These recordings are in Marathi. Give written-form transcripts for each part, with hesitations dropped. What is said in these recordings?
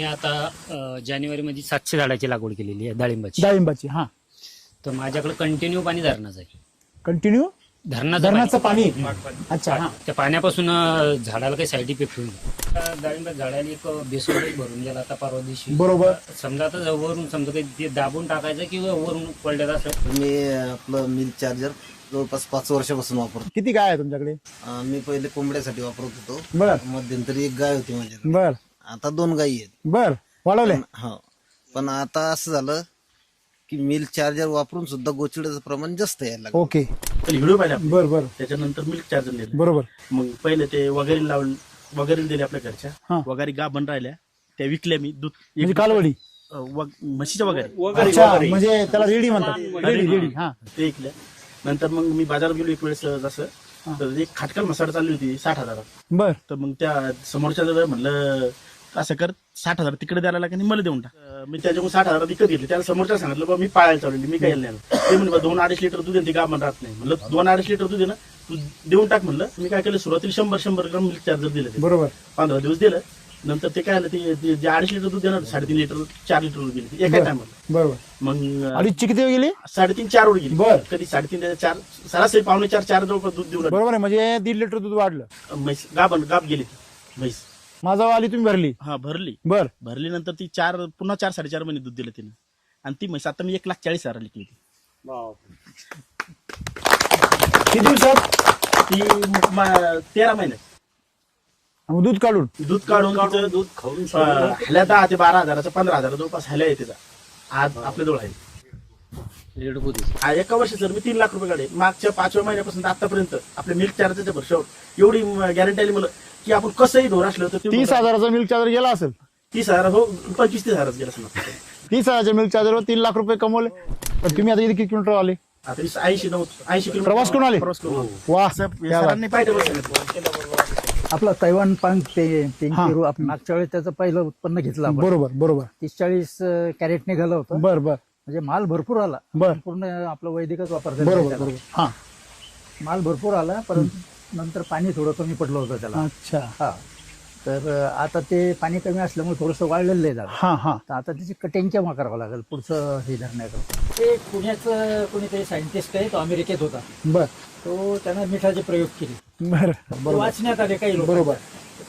आता जानेवारीमध्ये 700 झाडाची लागवड केलेली आहे डाळिंबाची. डाळिंबाची. हा, तर माझ्याकडे कंटिन्यू पाणी धरणाचं आहे. कंटिन्यू धरणाचं पाणी. अच्छा. हा, त्या पाण्यापासून झाडाला काही साईड इफेक्ट होईल. डाळिंब झाडाला एक बेसोडच भरून गेला आता परवा दिवशी. बरोबर. समजा आता वरून समजा काही ते दाबून टाकायचं किंवा वरून पडलं असं. मी आपलं मिल्क चार्जर जवळपास 5 वर्षापासून वापरतो. किती गाय आहे तुमच्याकडे? मी पहिले कोंबड्यासाठी वापरत होतो. बर मध्यंतरी एक गाय होती माझ्याकडे. बर आता 2 गायी आहेत. बर वाढवले. हो, पण आता असं झालं की मिल्क चार्जर वापरून सुद्धा गोचिड्याचं प्रमाण जास्त यायला लागलं. ओके. व्हिडिओ पाहिला बर बर त्याच्यानंतर मिल्क चार्जर दिलं. बरोबर. मग पहिले ते वगैरे लावून वगैरे दिले आपल्या घरच्या. हा. वगैरे गाभण राहिल्या त्या विकल्या मी. दूध म्हणजे कालवडी. म्हशीच्या वगैरे अच्छा, म्हणजे त्याला रेडी म्हणतात. Ready ready. हा, ते विकल्या. नंतर मग मी बाजारात गेलो एक वेळेस जसं तर एक खाटकल मसाला चालली होती 60,000. बर. तर मग त्या समोरच्या जवळ म्हणलं असं कर 60,000 तिकडे द्यायला लागेल आणि मला देऊन टाक. मी त्याच्याकडून 60,000 विकत घेतले. त्याला समोरच्या सांगितलं बा मी पाळायला चालवली, मी काय नाही. ते म्हणजे 2-2.5 लिटर दूध ते गाभण राहत नाही. म्हणलं 2-2.5 लिटर दूध आहे ना तू देऊन टाक म्हणलं. मी काय केलं सुरुवातीला 100 ग्राम मिल्क चार्जर दिलं ते. बरोबर. 15 दिवस दिलं. नंतर ते काय झालं ते जे 2.5 लिटर दूध देणार 3.5 लिटर 4 लिटर दूध गेले एका टायमाला. बरोबर. मग अडीचची किती गेली? 3.5-4 वर गेली. बर. कधी 3.5 4 सरासरी 4.5 जवळपास दूध देऊ लागलं. बरोबर आहे, म्हणजे 1.5 लिटर दूध वाढलं. म्हैस गाभ गेली ती म्हैस. माझा वाली तुम्ही भरली. हा भरली. बर. भरली नंतर ती पुन्हा 4-4.5 महिने दूध दिलं तिने. आणि ती म्हैस आता मी 1,40,000 लिखली ती. किती दिवसात? ती 13 महिन्यात मग दूध काढून. दूध काढून तिचं दूध खाऊन ह्याला 10 ते 12,000 15,000 जवळपास ह्याला येते. आज आपल्या जवळ आहे. एका वर्षी सर मी 3 लाख रुपये काढले. मागच्या 5व्या महिन्यापासून तर आतापर्यंत आपल्या मिल्क चार्जरच्या भरशावर एवढी गॅरंटी आली मला की आपण कसंही ढोर असलं तर 30,000चा मिल्क चार्जर गेला असेल. 30,000 हो 25-30,000 गेला असं. 30,000च्या मिल्क चार्जरवर 3 लाख रुपये कमवले. पण तुम्ही आता इथे किती किलोमीटर आले? आता 80 किलोमीटर प्रवास करून आले? प्रवास करून. वा. सरांनी पाहिजे बसले. आपला तैवान पान पेरू आपण मागच्या वेळेस त्याचं पहिलं उत्पन्न घेतलं आपण. बरोबर बरोबर. 30-40 कॅरेट निघालं होतं. बर बर. म्हणजे माल भरपूर आला. बर. पूर्ण आपलं वैदिकच वापरतात. बरोबर बरोबर. हा, माल भरपूर आला, परंतु नंतर पाणी थोडं कमी पडलं होतं त्याला. अच्छा. हा, तर आता ते पाणी कमी असल्यामुळे थोडंसं वाढलेलं आहे झाड. हा हा. तर आता त्याची कटिंगच्या मग करावं लागेल पुढचं हे धरण्याकरता. ते पुण्याचं कोणीतरी सायंटिस्ट आहे, तो अमेरिकेत होता. बर. तो त्यानं मिठाचे प्रयोग केले. बर. ते बरोबर वाचण्यात आले काही लोक. बरोबर.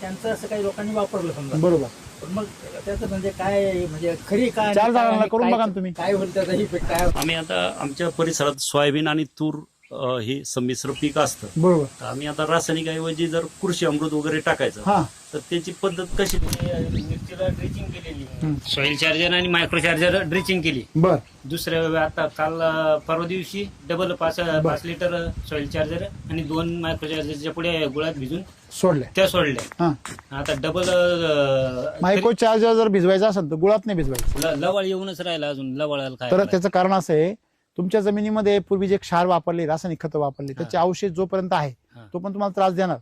त्यांचं असं काही लोकांनी वापरलं समजा. बरोबर. पण मग त्याचं म्हणजे काय, म्हणजे खरी काय 4 जणांना करून बघा ना तुम्ही. काय होईल त्याचा इफेक्ट काय. आम्ही आता आमच्या परिसरात सोयाबीन आणि तूर हे संमिश्र पीक असतं. बरोबर. तर आम्ही आता रासायनिक ऐवजी जर कृषी अमृत वगैरे टाकायचं हा. तर त्याची पद्धत कशी? मिरचीला ड्रिचिंग केलेली, सॉइल चार्जर आणि मायक्रो चार्जर ड्रिचिंग केली. बर. दुसऱ्या आता काल परवा दिवशी डबल 5 लिटर सॉइल चार्जर आणि 2 मायक्रो चार्जरच्या पुढे गुळात भिजून सोडले. त्या सोडल्या. हा. आता डबल मायक्रो चार्जर जर भिजवायचा असेल तर गुळात नाही भिजवायचं. लवळ येऊनच राहिला अजून लवळाला तर काय. त्याचं कारण असं आहे, तुमच्या जमिनीमध्ये पूर्वी जे क्षार वापरले, रासायनिक खतं वापरले, त्याचे अवशेष जोपर्यंत आहे तो पण तुम्हाला त्रास देणार.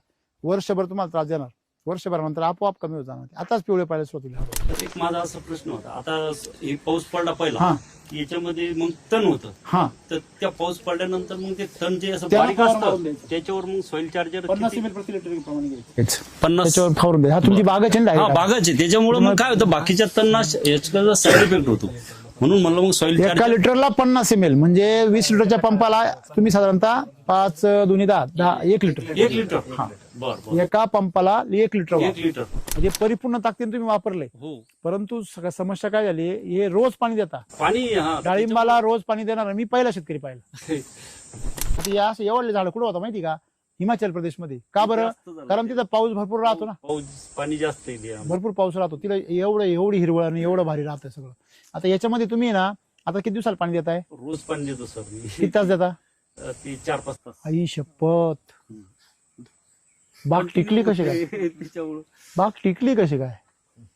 वर्षभर तुम्हाला त्रास देणार. वर्षभरानंतर आपोआप कमी होत जाणार. आताच पिवळे पाहिजे सुरुवातीला. तर एक माझा असा प्रश्न होता. आता हे पाऊस पडला पहिला हा. की याच्यामध्ये मग तण होतं. हा. तर त्या पाऊस पडल्यानंतर मग ते तण जे असं त्याला बारीक असतं त्याच्यावर मग सॉइल चार्जर 50 ml प्रति लिटर प्रमाणे घ्यायचं. 50 त्याच्यावर फावरून दे. हा, तुमची बागच आहे ना हा direct. बागाचे. त्याच्यामुळे मग काय होतं बाकीच्या तणना याचा साईड इफेक्ट होतो. म्हणून म्हणलं मग सॉइल एका चार्जर लिटरला 50 ml म्हणजे 20 लिटरच्या पंपाला तुम्ही साधारणतः 5 2 10 1 लिटर. 1 लिटर. बरं एका पंपाला 1 लिटर 1 लिटर. म्हणजे परिपूर्ण ताकदीने तुम्ही वापरले. हो परंतु समस्या काय झाली, हे रोज पाणी देता. पाणी. हा डाळिंबाला रोज पाणी देणार मी पहिला शेतकरी पाहिला. आता या असं एवढले झाड कुठं होता माहिती का? हिमाचल प्रदेशमध्ये. का बरं? कारण तिथं पाऊस भरपूर राहतो ना. पाऊस पाणी जास्त आहे. भरपूर पाऊस राहतो तिला. एवढी हिरवळ आणि एवढं भारी राहतं सगळं. आता याच्यामध्ये तुम्ही ना आता किती दिवसाला पाणी देताय? रोज पाणी देतो सर मी. किती तास देता? ती 4-5 तास. आई शपथ. बाग टिकली कशी काय? त्याच्यामुळं बाग टिकली कशी काय?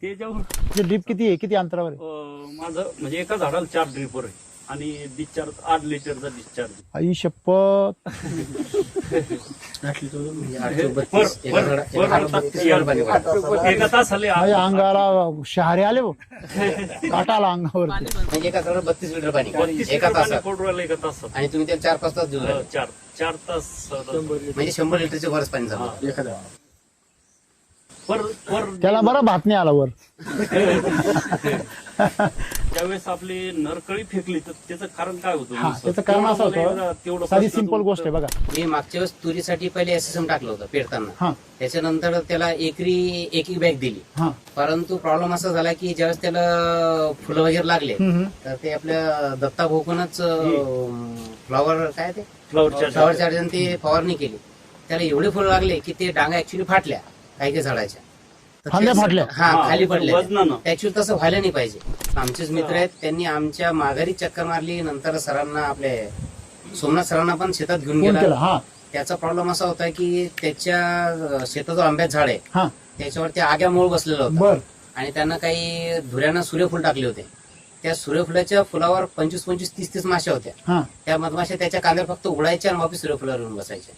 त्याच्यामुळं ड्रीप किती आहे? किती अंतरावर आहे? माझं म्हणजे एका झाडाला 4 ड्रिपर आहे आणि डिस्चार्ज 8 लिटरचा डिस्चार्ज. आई शपथ. एका तासाला माझ्या अंगाला शहारे आले बघ. काटा आला अंगावरती. म्हणजे एका तासाला 32 लिटर पाणी एका तासात. एका तासात आणि तुम्ही त्याला 4-5 तास देऊ लागले. 4 तास म्हणजे 100 लिटरचे वरच पाणी झालं. त्याला बरं भात नाही आला वर. ज्यावेळेस आपली नरकळी फेकली तर त्याचं कारण काय होतं? हा, त्याचं कारण असं होतं, तेवढं साधी प्रश्न सिंपल गोष्ट आहे बघा. मी मागच्या वेळेस तुरीसाठी पहिले एसएसएम टाकलं होतं पेरताना. हा त्याच्यानंतर त्याला एकरी एक बॅग दिली. हा परंतु प्रॉब्लेम असा झाला की ज्यावेळेस त्याला फुलं वगैरे लागले तर ते आपल्या दत्ता भोकूनच फ्लॉवर काय ते फ्लॉवर चार्जर ते फवारणी केली. त्याला एवढे फुलं लागले की ते डांगा ऍक्च्युली फाटल्या काही काही झाडाच्या. तर ते- फांद्या फाटल्या? हा, खाली पडल्या. वजनानं. ऍक्च्युली तसं व्हायला नाही पाहिजे. आमचेच मित्र आहेत, त्यांनी आमच्या माघारी चक्कर मारली. नंतर सरांना आपले सोमनाथ सरांना पण शेतात घेऊन फोन केला. गेला. हा त्याचा प्रॉब्लेम असा होता की त्याच्या शेताचं आंब्याचं झाड आहे, हा त्याच्यावरती आग्या मूळ बसलेला होता बर आणि त्यांना काही धुऱ्यानं सूर्यफूल टाकले होते. त्या सूर्यफुलाच्या फुलावर 25-25, 30-30 माश्या होत्या. हा त्या मधमाश्या त्याच्या कांद्यावर फक्त उडायच्या आणि वापस सूर्यफुलावर येऊन बसायच्या.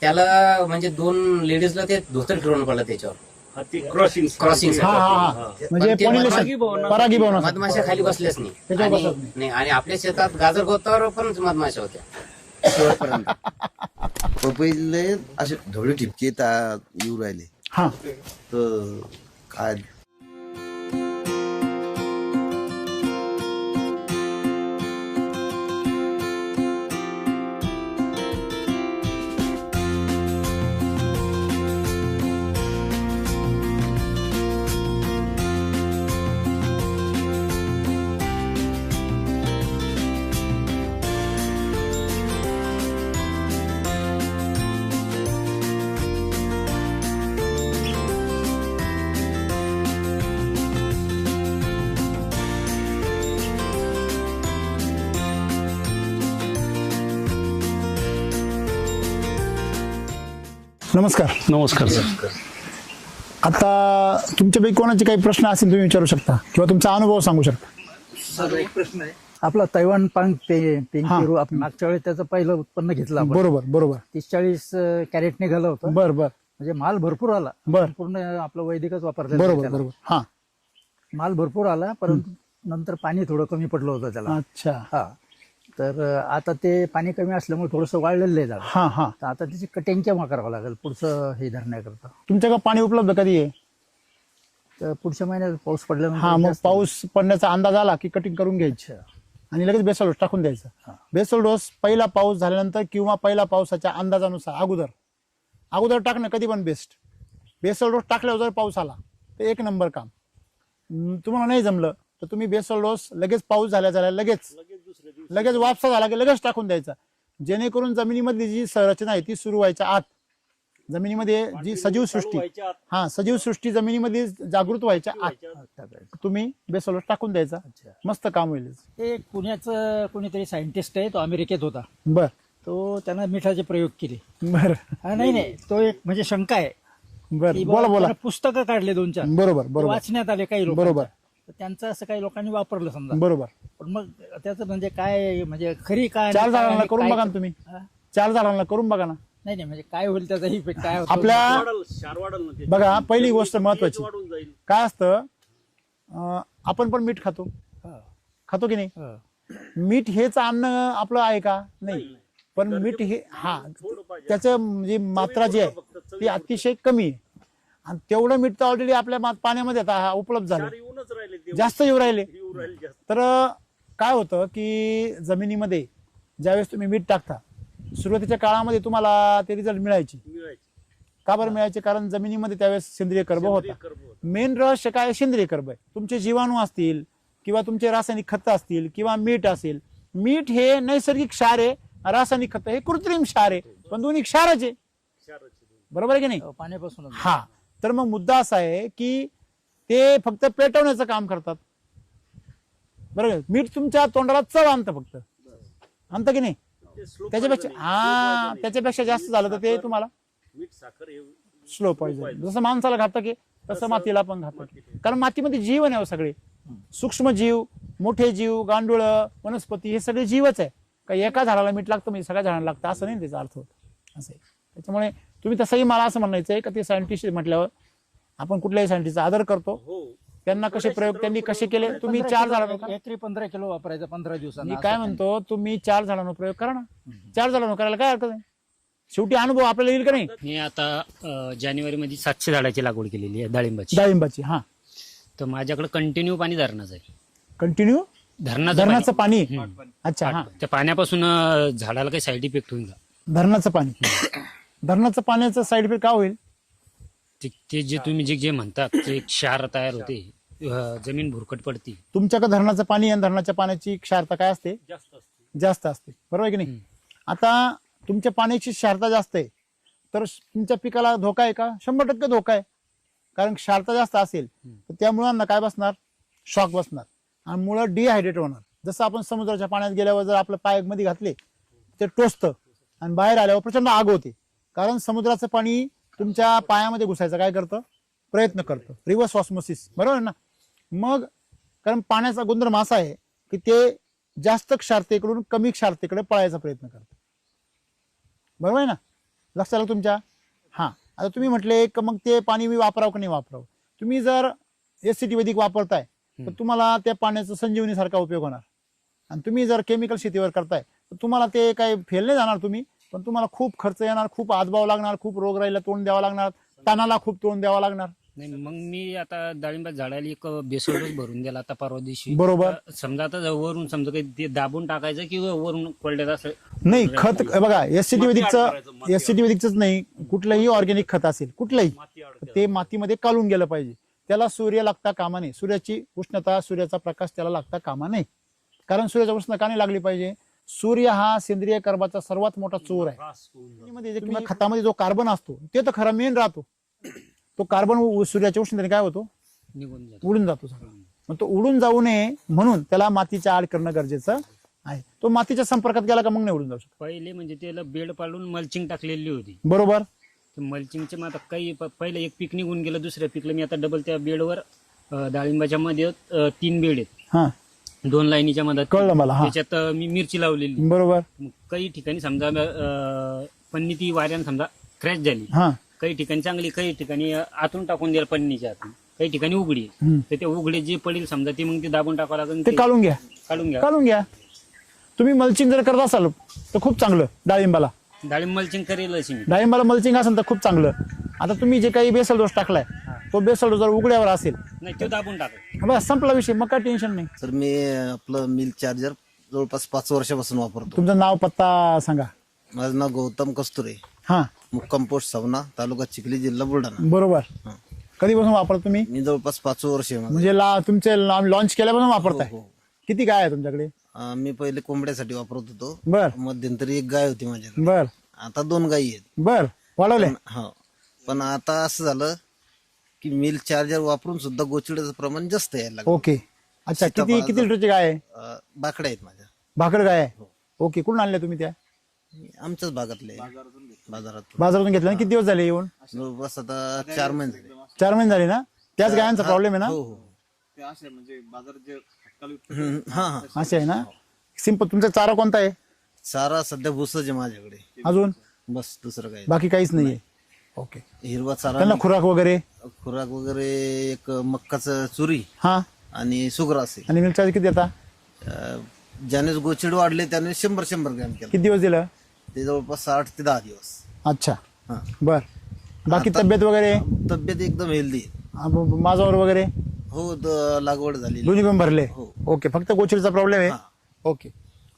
त्याला म्हणजे 2 लेडीजला ते धोतर फिरवून पडलं त्याच्यावर क्रॉसिंग क्रॉसिंग हा हा हा म्हणजे पण ते पॉलिनेशन परागीभवन असतं. मधमाश्या खाली बसल्याच नाही. त्याच्यावर आणि- बसत नाही. नाही आणि आपल्या शेतात गाजर गोतावर पण मधमाश्या होत्या शेवटपर्यंत. पपईले असे ढवळे ठिपके येऊ राहिले हा तर काय नमस्कार. नमस्कार सर. आता तुमच्यापैकी कोणाचे काही प्रश्न असतील तुम्ही विचारू शकता किंवा तुमचा अनुभव सांगू शकता. आपला तैवान पांग पेंग हा. पेरू आपण मागच्या वेळेस त्याचं पहिलं उत्पन्न घेतलं आपण. बरोबर बरोबर 30-40 कॅरेट निघालं होतं. बर बर म्हणजे माल भरपूर आला. बर पूर्ण आपलं वैदिकच वापरलं बरोबर बरोबर हा माल भरपूर आला, परंतु नंतर पाणी थोडं कमी पडलं होतं त्याला. अच्छा हा, तर आता ते पाणी कमी असल्यामुळे थोडंसं वाळलेलं आहे झाड. हा हा तर आता त्याची कटिंग केव्हा करावं लागेल पुढचं हे धरण्याकरता. तुमच्याकडे पाणी उपलब्ध कधी आहे? तर पुढच्या महिन्यात पाऊस पडल्यानंतर हा मग जास्त- पाऊस पडण्याचा अंदाज आला की कटिंग करून घ्यायची आणि लगेच बेसल डोस टाकून द्यायचा. बेसल डोस पहिला पाऊस झाल्यानंतर किंवा पहिला पावसाच्या अंदाजानुसार अगोदर टाकणं कधी पण बेस्ट. बेसल डोस टाकल्यावर जर पाऊस आला तर 1 नंबर काम. तुम्हाला नाही जमलं तर तुम्ही बेसल डोस लगेच पाऊस झाल्या लगेच वापसा झाला की लगेच टाकून द्यायचा, जेणेकरून जमिनीमधली जी संरचना आहे ती सुरू व्हायच्या आत जमिनीमध्ये जी सजीव सृष्टी जमिनीमध्ये जागृत व्हायच्या आत टाकायचं. तुम्ही बेसल डोस टाकून द्यायचा. मस्त काम होईल. ते पुण्याचं कोणीतरी सायंटिस्ट आहे, तो अमेरिकेत होता. बर तो त्यानं मिठाचे प्रयोग केले. बर नाही तो एक म्हणजे शंका आहे बर की बोला बोला. पुस्तकं काढले 2-4 बरोबर बरोबर वाचण्यात आले काही लोक. बरोबर. त्यांचं असं काही लोकांनी वापरलं समजा. बरोबर. पण मग त्याचं म्हणजे काय, म्हणजे खरी काय 4 झाडांना आणि करून काय- बघा ना तुम्ही. हा? 4 झाडांना करून बघा ना. नाही म्हणजे काय होईल त्याचा इफेक्ट काय होतो? आपल्या क्षार वाढल ना ते. बघा पहिली गोष्ट महत्वाची वाढून जाईल. काय असतं, आपण पण मीठ खातो हा. खातो की नाही. हा. मीठ हेच अन्न आपलं आहे का? नाही. पण मीठ हे त्याचं म्हणजे मात्रा जी आहे ती अतिशय कमी आहे आणि तेवढं मीठ तर ऑलरेडी आपल्या पाण्यामध्ये आता उपलब्ध झालं, येऊनच राहिले ते. जास्त येऊ राहिले. येऊ राहिले जास्त. तर काय होतं की जमिनीमध्ये ज्यावेळेस तुम्ही मीठ टाकता सुरुवातीच्या काळामध्ये तुम्हाला ते रिझल्ट मिळायचे. का बरं मिळायचे? कारण जमिनीमध्ये त्यावेळेस सेंद्रिय कर्ब होता. मेन रहस्य काय? सेंद्रिय कर्ब आहे. तुमचे जीवाणू असतील किंवा तुमचे रासायनिक खत असतील किंवा मीठ असेल. मीठ हे नैसर्गिक क्षार आहे, रासायनिक खत हे कृत्रिम क्षार आहे, पण दोन्ही क्षारच आहे. बरोबर आहे की नाही. पाण्यापासून हा, तर मग मुद्दा असा आहे की ते फक्त पेटवण्याचं काम करतात. बरोबर. मीठ तुमच्या तोंडाला चव आणतं, फक्त आणतं की नाही. त्याच्यापेक्षा जास्त झालं तर ते तुम्हाला मीठ साखर हे स्लो पॉइझन. जसं माणसाला घातक आहे तसं मातीला पण घातक आहे. कारण मातीमध्ये जीवन आहे सगळे, सूक्ष्म जीव, मोठे जीव, गांडूळ, वनस्पती हे सगळे जीवच आहे. काही एका झाडाला मीठ लागतं म्हणजे सगळ्या झाडाला लागतं असं नाही त्याचा अर्थ होत. असं आहे. त्याच्यामुळे तुम्ही तसंही मला असं म्हणायचं आहे का ते सायंटिस्ट म्हटल्यावर आपण कुठल्याही सायंटिस्टचा आदर करतो. त्यांना कसे प्रयोग त्यांनी कसे केले. तुम्ही 4 झाडांवर एकरी 15 किलो वापरायचं 15 दिवसांना. मी काय म्हणतो, तुम्ही 4 झाडांवर प्रयोग करा ना. 4 झाडांवर करायला काय हरकत आहे. शेवटी अनुभव आपल्याला येईल का नाही. मी आता जानेवारीमध्ये 700 झाडाची लागवड केलेली आहे डाळिंबाची. डाळिंबाची हा तर माझ्याकडे कंटिन्यू पाणी धरणाचं आहे. कंटिन्यू धरणाचं पाणी. अच्छा हा त्या पाण्यापासून झाडाला काही साईड इफेक्ट होईल का? धरणाचं पाणी. धरणाचं पाण्याचं साईड इफेक्ट का होईल. ते जे तुम्ही जे म्हणतात ते क्षार तयार होते, जमीन भुरकट पडते. तुमच्याकडे धरणाचं पाणी आणि धरणाच्या पाण्याची क्षारता काय असते. जास्त असते बरोबर आहे की नाही. आता तुमच्या पाण्याची क्षारता जास्त आहे तर तुमच्या पिकाला धोका आहे का. 100% धोका आहे. कारण क्षारता जास्त असेल तर त्या मुळांना काय बसणार, शॉक बसणार आणि मुळं डिहायड्रेट होणार. जसं आपण समुद्राच्या पाण्यात गेल्यावर जर आपलं पाय मध्ये घातले ते टोचतं आणि बाहेर आल्यावर प्रचंड आग होते. कारण समुद्राचं पाणी तुमच्या पायामध्ये घुसायचा काय करतं, प्रयत्न करतं, रिव्हर्स ऑस्मोसिस बरोबर ना. मग कारण पाण्याचा गुणधर्म असा आहे की ते जास्त क्षारतेकडून कमी क्षारतेकडे पळायचा प्रयत्न करतं. बरोबर आहे ना, लक्षात आलं तुमच्या. हा आता तुम्ही म्हटले की मग ते पाणी मी वापरावं की नाही वापरावं. तुम्ही जर SCT वैदिक वापरताय तर तुम्हाला त्या पाण्याचा संजीवनी सारखा उपयोग होणार. आणि तुम्ही जर केमिकल शेतीवर करताय तर तुम्हाला ते काही फेल नाही जाणार तुम्ही, पण तुम्हाला खूप खर्च येणार, खूप आजबाव लागणार, खूप रोगराईला तोंड द्यावं लागणार, तानाला खूप तोंड द्यावं लागणार. नाही मग मी आता डाळिंबात झाडाला एक बेसल डोस भरून दिला आता परवा दिवशी. बरोबर. समजा आता वरून समजा काही ते दाबून टाकायचं किंवा वरून कोरड्यात असं नाही खत बघा SCT वैदिकच नाही, कुठलंही ऑर्गॅनिक खत असेल कुठलंही ते मातीमध्ये काढून गेलं पाहिजे. त्याला सूर्य लागता कामा नये. सूर्याची उष्णता, सूर्याचा प्रकाश त्याला लागता कामा नये. कारण सूर्याची उष्णता का नाही लागली पाहिजे. सूर्य हा सेंद्रिय कर्बाचा सर्वात मोठा चोर आहे. किंवा खतामध्ये जो कार्बन असतो ते तर खरा मेन राहतो. तो कार्बन सूर्याच्या उष्णतेने काय होतो, निघून जातो. उडून जातो सगळं. मग तो उडून जाऊ नये म्हणून त्याला मातीच्या आड करणं गरजेचं आहे. तो मातीच्या संपर्कात गेला का मग नाही उडून जाऊ शकतो. पहिले म्हणजे त्याला बेड पाडून मल्चिंग टाकलेली होती. बरोबर. मल्चिंगचे मग आता काही पहिलं एक पीक निघून गेलं, दुसऱ्या पिकलं मी आता डबल त्या बेडवर डाळिंबाच्या मध्ये 3 बेड आहेत. हा 2 लाईनीच्या मध्ये कळलं मला. हा त्याच्यात मी मिरची लावलेली. बरोबर. मग काही ठिकाणी समजा पन्नी ती वाऱ्यानं समजा क्रॅश झाली. हा काही ठिकाणी चांगली, काही ठिकाणी आतून टाकून द्याल पन्नीच्या आतून, काही ठिकाणी उघडी. तर ते उघडे जे पडेल समजा ते मग ते दाबून टाकावं लागेल. ते काढून घ्या. काढून घ्या. तुम्ही मल्चिंग जर करत असाल तर खूप चांगलं. डाळिंबाला डाळिंब मल्चिंग करेल अशी मी. डाळिंबाला मल्चिंग असेल तर खूप चांगलं. आता तुम्ही जे काही बेसल डोस टाकलाय तो बेसल डोस जर उघड्यावर असेल नाही तो दाबून टाका. बस संपला विषय, मग काय टेन्शन नाही. सर मी आपलं मिल्क चार्जर जवळपास 5 वर्षापासून वापरतो. तुमचं नाव पत्ता सांगा. माझं नाव गौतम कस्तुरे, हा मुक्काम पोस्ट सवना, तालुका चिखली, जिल्हा बुलढाणा. बरोबर. कधीपासून वापरता तुम्ही. मी जवळपास 5 वर्ष आहे माझं. म्हणजे तुमचे लॉन्च केल्यापासून वापरताय. हो. किती गाय आहे तुमच्याकडे. मी पहिले कोंबड्यासाठी वापरत होतो. बर मध्यंतरी 1 गाय होती माझ्याकडे. बर आता 2 गायी आहेत. बर वाढवले. हो, पण आता असं झालं की मिल्क चार्जर वापरून सुद्धा गोचिड्याचं प्रमाण जास्त यायला लागलं. ओके. अच्छा किती लिटरची गाय आहे. बाकड्या आहेत माझ्या. भाकड गाय आहे. ओके. कुठून आणल्या तुम्ही त्या. आमच्याच भागातले बाजारात. बाजारातून घेतल्या. किती दिवस झाले येऊन. जवळपास आता 4 महिने झाले. 4 महिने झाले ना. त्याच गायांचा प्रॉब्लेम आहे ना. हो हो. हा हा. असे आहे ना. सिंपल. तुमचा चारा कोणता आहे. चारा सध्या भुसच आहे माझ्याकडे. अजून बस दुसरं काही बाकी काहीच नाहीये. ओके. हिरवा चारा, त्यांना खुराक वगैरे. खुराक वगैरे एक मक्काचं चुरी हा आणि सुग्रास आहे. आणि मिल्क चार्ज किती देता. ज्याने गोचिड वाढले त्याने 100 ग्रॅम केलं. किती दिवस दिलं. ते जवळपास 8 ते 10 दिवस. अच्छा हा. बर. बाकी तब्येत वगैरे तब्येत एकदम हेल्दी. माझ्यावर वगैरे. हो लागवड झाली. दोन्ही पण भरले. हो. ओके. फक्त गोचिडचा प्रॉब्लेम आहे. हा. ओके.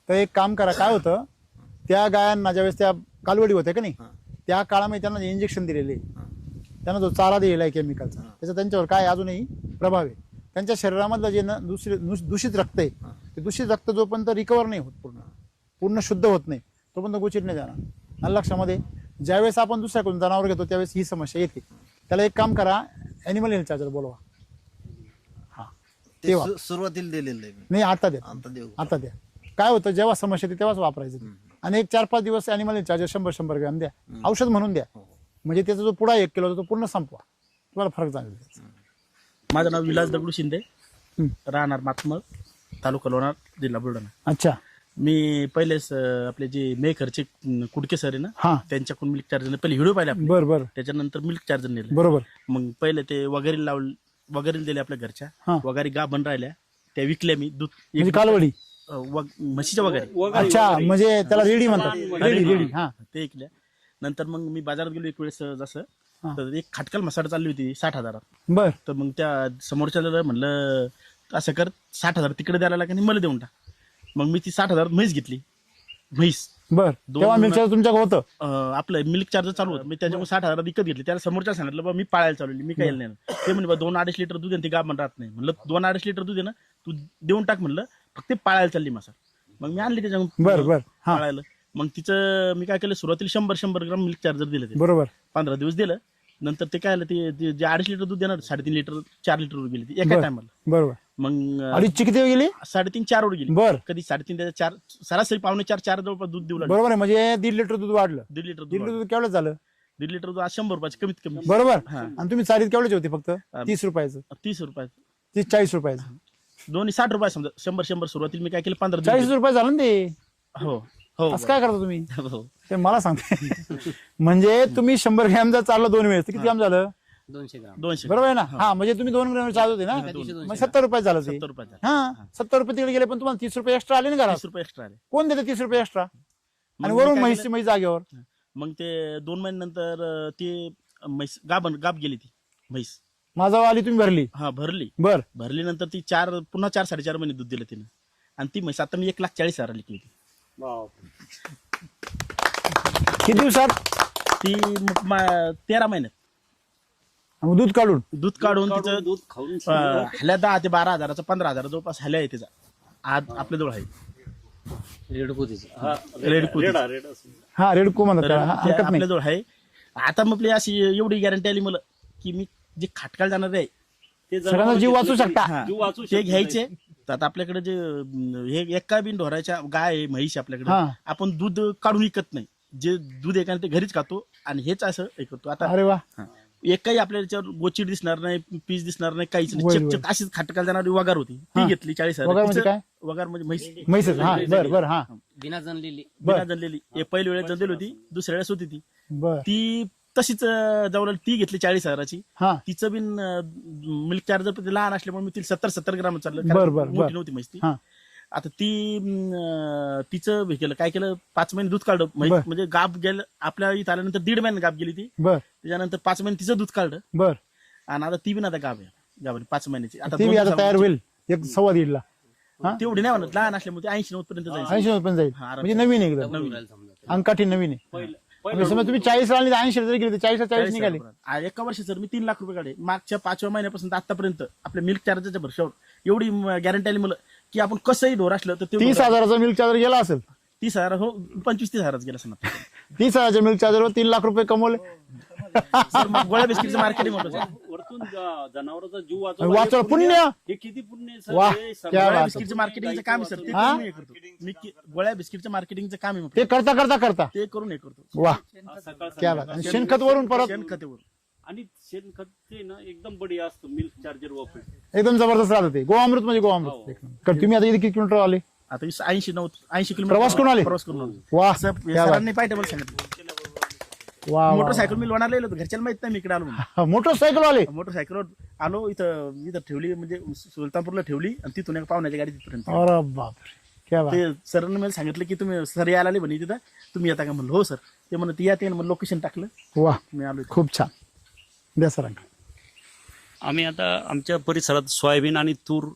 तर एक काम करा. काय होतं त्या गायांना ज्यावेळेस त्या कालवडी होत्या का नाही त्या काळामध्ये त्यांना इंजेक्शन दिलेले, त्यांना जो चारा दिलेला आहे केमिकलचा, त्याचा त्यांच्यावर काय अजूनही प्रभाव आहे. त्यांच्या शरीरामधलं जे दूषित रक्त आहे ते दूषित रक्त जोपर्यंत रिकवर नाही होत, पूर्ण शुद्ध होत नाही तोपर्यंत गोचिड नाही जाणार. आणि लक्षामध्ये ज्यावेळेस आपण दुसऱ्याकडून जनावर घेतो त्यावेळेस ही समस्या येते. त्याला एक काम करा. ॲनिमल हेल्थ चार्जर बोलवा. हा तेव्हा सुरुवातीला दिलेलं आहे मी. नाही आता द्या. आता देऊ. आता द्या. काय होतं जेव्हा समस्या येते तेव्हाच वापरायचं ते. आणि एक 4-5 दिवस ॲनिमल चार्जर 100 ग्रॅम द्या. औषध म्हणून द्या. म्हणजे त्याचा जो पुढा 1 किलो तो पूर्ण संपवा. तुम्हाला फरक जाणवेल. माझं नाव विलास दगडू शिंदे, राहणार मातमळ, तालुका लोणार, जिल्हा बुलढाणा. अच्छा. मी पहिलेच आपले जे मेकरचे कुडके सर आहे ना हा त्यांच्याकडून मिल्क चार्जर पहिले व्हिडिओ पाहिले आपले. बर बर. त्याच्यानंतर मिल्क चार्जर नेलं. बरोबर. मग पहिले ते वगैरे वगैरे दिले आपल्या घरच्या. हा. वगैरे गाभण राहिल्या त्या विकल्या मी. दूध म्हणजे कालवडी. म्हशीच्या वगैरे. अच्छा म्हणजे त्याला रेडी म्हणतात. रेडी. हा ते ऐकल्या. नंतर मग मी बाजारात गेलो एक वेळेस जसं तर एक खाटकल मसाला चालली होती 60,000. बर तर मग त्या समोरच्याला म्हणलं असं कर 60,000 तिकडे द्यायला लागेल आणि मला देऊन टाक. मग मी ती 60,000 म्हैस घेतली. म्हैस बर तेव्हा मिल्क तुमच्याकडे होतं. आपलं मिल्क चार्जर चालू होतं. मी त्याच्यामुळे 60,000 विकत घेतली. त्याला समोरच्या सांगितलं बा मी पाळायला चालवली, मी काय नाही. ते म्हणजे 2-2.5 लिटर दूध आहे ते गाभण राहत नाही. म्हणलं 2-2.5 लिटर दूध आहे ना तू देऊन टाक म्हणलं, फक्त ते पाळायला चालली मसा. मग मी आणली त्याच्यामुळे बर बर हा पाळायला. मग तिचं मी काय केलं सुरुवातीला 100 ग्राम मिल्क चार्जर दिलं ते. बरोबर 15 दिवस दिलं. नंतर ते काय आलं ते जे 2.5 लिटर दूध देणार 3.5 लिटर 4 लिटर वर गेली ती एका टायमाला. बरोबर. मग अडीचची किती गेली? 3.5-4 वर गेली. बर कधी 3.5 त्याच्या 4 सरासरी 4 जवळपास दूध देऊ लागली. बरोबर आहे. म्हणजे 1.5 लिटर दूध वाढलं. 1.5 लिटर 1.5 लिटर दूध केवढं झालं? 1.5 लिटर दूध आज 100 रुपयाचे कमीत कमी. बरोबर. हा. आणि तुम्ही चालीत केवढ्याचे होते? फक्त 30 रुपयाचं. 30 रुपयाचं 40 रुपयाचं. दोन्ही 60 रुपये समजा 100 सुरुवातीला मी काय केलं 15 40 रुपये झालं ना ते. हो हो असं काय करता तुम्ही? हो. ते मला सांगते. म्हणजे तुम्ही 100 ग्रॅम जर चाललं 2 वेळेस तर किती ग्रॅम झालं? 200 ग्राम. 200 बरोबर आहे ना? हा म्हणजे तुम्ही 2 ग्रॅम चालत होते ना, मग 70 रुपये झालं ते. 70 रुपयाचा हा 70 रुपये तिकडे गेले, पण तुम्हाला 30 रुपये एक्स्ट्रा आले ना घरात. 30 रुपये एक्स्ट्रा आले. कोण देते 30 रुपये एक्स्ट्रा? आणि मग वरून मी काय म्हैस म्हैस जागेवर. मग ते 2 महिन्यानंतर ते म्हैस गाब गेली ती म्हैस. माझा आली तुम्ही भरली. हा भरली. बर भरलीनंतर ती पुन्हा 4-4.5 महिने दूध दिलं तिनं. आणि ती म्हैस आता मी 1,40,000 लिखली होती. किती दिवसात? ती 13 महिन्यात मग दूध काढून दूध काढून तिचं दूध खाऊन हल्या 10 ते 12,000चा 15,000 जवळपास हल्या आहे तिचा. आज आपल्याजवळ आहे हा रेडको म्हणतात तर त्याला. हा, ते हरकत नाही. आपल्याजवळ आहे. आता मग आपली अशी एवढी गॅरंटी आली मला की मी जे खाटकाल जाणार आहे ते सगळ्यांना जीव वाचू शकता. हा, जीव वाचू ते शकतो. घ्यायचे. तर आता आपल्याकडे जे हे एका बिन ढोराच्या गाय आहे म्हैस आपल्याकडे हा. आपण दूध काढून विकत नाही. जे दूध आहे का ते घरीच खातो आणि हेच असं हे करतो. आता अरे वा. एकही आपल्याला याच्यावर गोचीड दिसणार नाही, पीस दिसणार नाही, काहीच नाही. वय, चकचक अशीच खाटकाल जाणारी वगार होती ती घेतली 40,000. वगार म्हणजे काय? वगार म्हणजे म्हैस म्हैसच. हा बर बर. हा बिना जनलेली. बिना जनलेली. एक पहिल्या वेळेस जनलेली होती, दुसऱ्या वेळेस होती ती बर. ती तशीच जवळ ती घेतली 40,000ची. हा तिचं बिन मिल्क चार्जर लहान असल्यामुळे मी तिला 70 ग्राम चाललं. बर, कारण बर, बर. मोठी नव्हती म्हैस ती. हा. आता ती तिचं हे केलं काय केलं 5 महिने दूध काढलं. बर. म्हणजे गाब गेलं आपल्या इथं आल्यानंतर 1.5 महिने गाब गेली ती. बर त्याच्यानंतर 5 महिने तिचं दूध काढलं. बर. आणि आता ती बिन आता गाब आहे गाब 5 महिन्याची. आता ती 2 बी आता तयार दिवसामध्ये- होईल 1.15 ला. तेवढी नाही म्हणत लहान असल्यामुळे 80-90 पर्यंत जायचं. 80 पण जाईल. हा, म्हणजे नवीन आहे एकदम. अंकाठी नवीन आहे. म्हणजे समजा तुम्ही 40 ला आणि 80 जरी गेले 40 निघाले. एका वर्षी सर मी 3 लाख रुपये काढे. मागच्या 5व्या महिन्यापासून तर आतापर्यंत आपल्या मिल्क चार्जरच्या भरशावर एवढी गॅरंटी आली मला की आपण कसंही ढोर असलं तर 30,000चा मिल्क चार्जर गेला असेल. 30,000 हो 25-30,000 गेला असं 30,000च्या मिल्क चार्जरवर 3 लाख रुपये कमवले. गोळ्या बिस्किटचं मार्केटिंग होतं सर. वरतून जनावरांचा जीव वाचवा पुण्य. हे किती पुण्य आहे, सर. वाह. हे सर. क्या गोळ्या बात. बिस्किटचं मार्केटिंगचं काम आहे सर. ते हा? करून हे करतो मी. गोळ्या बिस्किटचं मार्केटिंगचं काम आहे ते करता करता करता. ते करून हे करतो. वा सकाळ क्या बात. आणि शेणखत वरून परत शेणखतेवर. आणि शेणखत ते ना एकदम बढिया असतं मिल्क चार्जर वापरून. एकदम जबरदस्त राहत ते. गोअमृत म्हणजे गोअमृत. कारण तुम्ही आता इथे किती किलोमीटर आले? आता 80 किलोमीटर प्रवास करून आले? प्रवास करून आलो. वा असं क्या बात. सरांनी पाहिजे मला सांगितलं. वा वा. मोटरसायकल मी लोणार लिहिलं होतं घरच्याला माहित नाही मी इकडे आलो म्हणून. हा, मोटरसायकल आले. मोटरसायकलवर आलो इथं ठेवली म्हणजे सुलतानपूरला ठेवली आणि तिथून एका पाहुण्याच्या गाडी तिथपर्यंत. अरे बापरे क्या बात. ते सरांनी मला सांगितलं की तुम्ही सर यायला आले म्हणे तिथं तुम्ही येता का म्हणलं हो सर. ते म्हणत या ते म्हणलं लोकेशन टाकलं वा मी आलो इथं. खूप छान. द्या सरांकडे. आम्ही आता आमच्या परिसरात सोयाबीन आणि तूर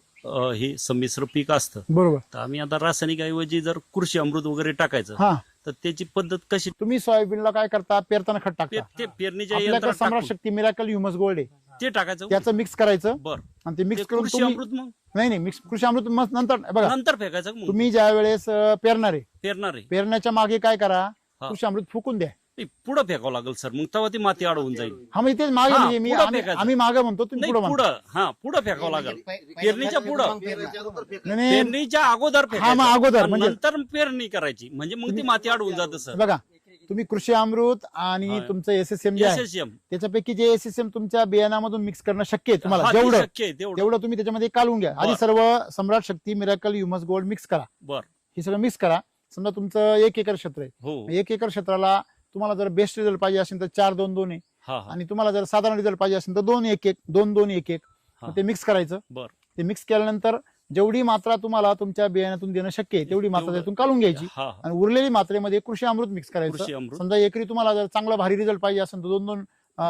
हे संमिश्र पीक असतं. बरोबर. तर आम्ही आता रासायनिक ऐवजी जर कृषी अमृत वगैरे टाकायचं हा तर त्याची पद्धत कशी तुम्ही सोयाबीनला काय करता? पेरताना खत टाकता. ते पेरणीच्या आपल्याकडे यंत्रात सम्राट टाकून शक्ती मिराकल ह्युमस गोल्ड आहे. ते टाकायचं. त्याचं मिक्स करायचं बर आणि ते मिक्स ते करून कृषी तुम्ही अमृत मग नाही मिक्स कृषी अमृत मग नंतर बघा नंतर फेकायचं मग तुम्ही ज्या वेळेस पेरणार आहे पेरणार आहे. पेरण्याच्या मागे काय करा? हा. कृषी अमृत फुकून द्या. पुढं फेकावं लागेल सर मग तेव्हा ती माती अडवून जाईल. हा म्हणजे तेच मागे हा, म्हणजे मी पुढं फेकायचं. आम्ही मागे म्हणतो तुम्ही नाही पुढे म्हणतो. पुढं हा पुढं फेकावं लागेल. पेरणीच्या पुढं नाही, नाही. पेरणीच्या अगोदर हा, मग फेकायचं. अगोदर आणि म्हणजे- नंतर पेरणी करायची म्हणजे मग ती माती अडवून जातं सर. बघा तुम्ही कृषी अमृत आणि हा. तुमचं एसएसएम जे आहे SSM. त्याच्यापैकी जे एसएसएम तुमच्या बियाणामधून मिक्स करणं शक्य आहे तुम्हाला हा, ते जेवढं शक्य आहे तेवढं. तेवढं तुम्ही त्याच्यामध्ये काढून घ्या. आधी बर. सर्व सम्राट शक्ती मिराकल ह्युमस गोल्ड मिक्स करा. बर हे सगळं मिक्स करा. समजा तुमचं 1 एकर क्षेत्र आहे. हो 1 एकर क्षेत्राला तुम्हाला जर बेस्ट रिझल्ट पाहिजे असेल तर 4-2-2 आहे. हा हा आणि तुम्हाला जर साधारण रिझल्ट पाहिजे असेल तर 2-1-1 2-2-1-1 हा. ते मिक्स करायचं. बर ते मिक्स केल्यानंतर जेवढी मात्रा तुम्हाला तुमच्या बियाण्यातून देणं शक्य आहे तेवढी मात्रा त्यातून काढून घ्यायची हा आणि उरलेली मात्रेमध्ये कृषी अमृत मिक्स कृषी करायचं. अमृत समजा एकरी तुम्हाला जर चांगला भारी रिझल्ट पाहिजे असेल तर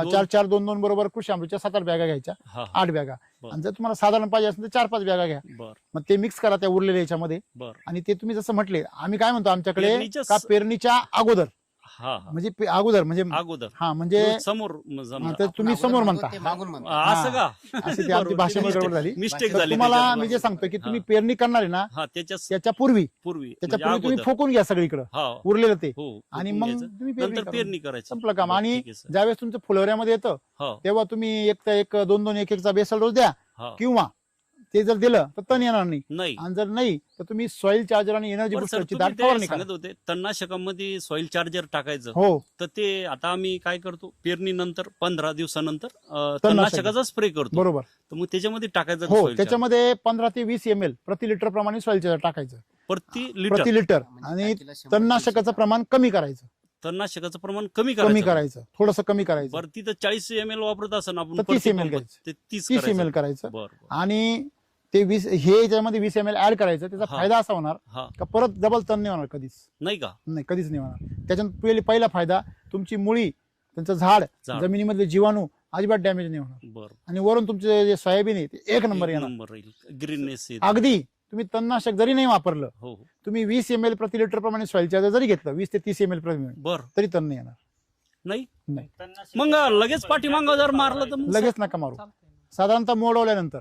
4-4-2-2 बरोबर कृषी अमृतच्या 7-8 बॅगा घ्यायच्या, हा 8 बॅगा. बरं. आणि जर तुम्हाला साधारण पाहिजे असेल तर 4-5 बॅगा घ्या. बर मग ते मिक्स करा त्या उरलेल्या याच्यामध्ये. बर आणि ते तुम्ही जसं म्हटले, आम्ही काय म्हणतो आमच्याकडे पेरणीच्या का पेरणीच्या अगोदर हा हा म्हणजे अगोदर म्हणजे अगोदर हा म्हणजे समोर हा, तर तुम्ही समोर म्हणता ते मागून म्हणतो. असं का अशी ती आमची भाषेमध्ये गडबड झाली. मिस्टेक तर झाली तुम्हाला त्याच्यात. मी जे सांगतो की तुम्ही हा. पेरणी करणार आहे ना हा त्याच्या त्याच्या पूर्वी पूर्वी त्याच्या म्हणजे पूर्वी तुम्ही अगोदर. फोकून घ्या सगळीकडे हा उरलेलं ते. हो आणि फुकून मग घ्यायचं. तुम्ही पेरणी नंतर करा. पेरणी करायची. संपलं काम. बरं, आणि ठीक आहे, सर. ज्यावेळेस तुमचं फुलवऱ्यामध्ये येतं हो तेव्हा तुम्ही एक 2-2 1-1चा बेसल डोस द्या, हा किंवा ते जर दिलं तर तण येणार नाही. नाही आणि जर नाही तर तुम्ही सॉइल चार्जर आणि एनर्जी बरं सर, बुस्टरची तुम्ही दाट ते फवारणी करा. सांगत होते तणनाशकामध्ये सॉइल चार्जर टाकायचं. हो तर ते आता आम्ही काय करतो, पेरणीनंतर 15 दिवसानंतर तणनाशक. तणनाशकाचा स्प्रे करतो. बरोबर. तर मग त्याच्यामध्ये टाकायचं का हो soil त्याच्यामध्ये 15 ते 20 ml प्रति लिटर प्रमाणे सॉइल चार्जर टाकायचं charger? प्रति लिटर प्रति लिटर. म्हणजे आणि टाकीला 100 तणनाशकाचं प्रमाण कमी करायचं. तणनाशकाचं प्रमाण कमी कमी करायचं. करायचं थोडस कमी करायचं. बरं तिथं 40 ml वापरत असं आपण तर 30 प्रति ml पंप- घ्यायचं. ते 30 30 ml करायचं. बरं आणि ते 20 हे याच्यामध्ये 20 ml ऍड करायचं. त्याचा हा. फायदा असा होणार हा का परत डबल तण नाही होणार कधीच. नाही का नाही, कधीच नाही होणार. त्याच्यात पहिला फायदा तुमची मुळी, त्यांचं झाड, झाड. जमिनीमधले जीवाणू अजिबात डॅमेज नाही होणार. बरं आणि वरून तुमचे जे सोयाबीन आहे ते एक नंबर एक येणार. नंबर राहील ग्रीननेस अगदी तुम्ही तणनाशक जरी नाही वापरलं, हो हो तुम्ही 20 ml प्रति लिटर प्रमाणे सॉइल चार्जर जरी घेतलं 20 ते 30 ml प्रति मिनिट, बर तरी तण नाही येणार. नाही नाही, मग लगेच पाठीमागं जर मारलं तर मग लगेच नका मारू. साधारणतः मोडवल्यानंतर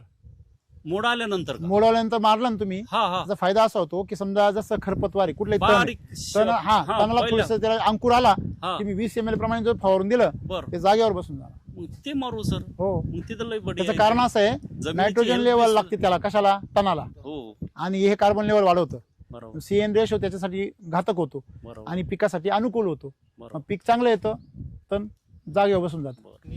मोड आल्यानंतर का? मोडवल्यानंतर मारलं ना तुम्ही, हा हा त्याचा फायदा असा होतो की समजा जसं खरपतवार आहे, कुठले बारीक तण, हा तणाला पहिलं. थोडस त्याला अंकुर आला हा की मी 20 ml प्रमाणे जर फवारून दिलं बर ते जागेवर बसून जाणार. मग ते मारू सर. हो, मग तिथं लय बढिया त्याचं आहे. कारण असं आहे जमिनीची नायट्रोजन health लेवल base- लागते त्याला, कशाला, तणाला. हो आणि हे कार्बन लेवल वाढवतं. बरोबर CN रेशो त्याच्यासाठी घातक होतो बरोबर आणि पिकासाठी अनुकूल होतो. मग बरोबर पीक चांगलं येतं, तण जागेवर बसून जातं. मी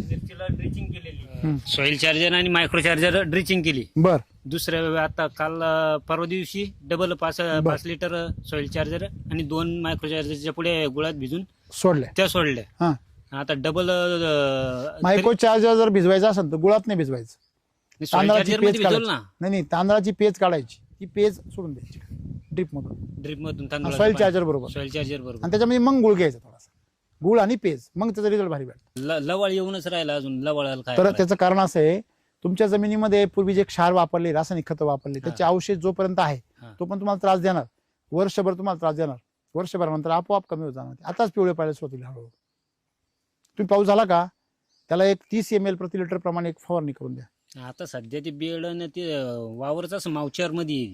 मिरचीला ड्रिचिंग केलेली, हम्म. सॉइल चार्जर आणि मायक्रो चार्जर ड्रिचिंग केली. बर दुसऱ्या आता काल परवा दिवशी डबल 5 लिटर सॉइल चार्जर आणि 2 मायक्रो चार्जरच्या पुढे गुळात भिजून सोडले. त्या सोडल्या. हा, आता डबल मायक्रो चार्जर जर भिजवायचं असेल तर गुळात नाही भिजवायचं. सॉइल तांदळाची चार्जर पेज मध्ये भिजवलं काढायची. ना, नाही, तांदळाची पेज काढायची, ती पेज सोडून द्यायची ड्रिप मधून, ड्रिप मधून सॉइल चार्जर बरोबर. सॉइल चार्जर बरोबर. आणि त्याच्यामध्ये मग गुळ घ्यायचा थोडासा, गुळ आणि पेज, मग त्याचा रिझल्ट भारी भेटतो. लवाळ येऊनच राहिला अजून, लवाळाला काय तर करायचं? त्याचं कारण असं आहे, तुमच्या जमिनीमध्ये पूर्वी जे क्षार वापरले, रासायनिक खतं वापरले, त्याचे अवशेष जोपर्यंत आहे हा. तो पण तुम्हाला त्रास देणार. वर्षभर तुम्हाला त्रास देणार, वर्षभरानंतर आपोआप कमी होत जाणार. आताच पिवळे पाहायला सुरुवात होईल हळूहळू. तुम्ही पाऊस झाला का त्याला एक 30 ml प्रति लिटर प्रमाणे एक फवारणी करून द्या. आता सध्या ते बेड आणि ते वावरच असं मावचार मध्ये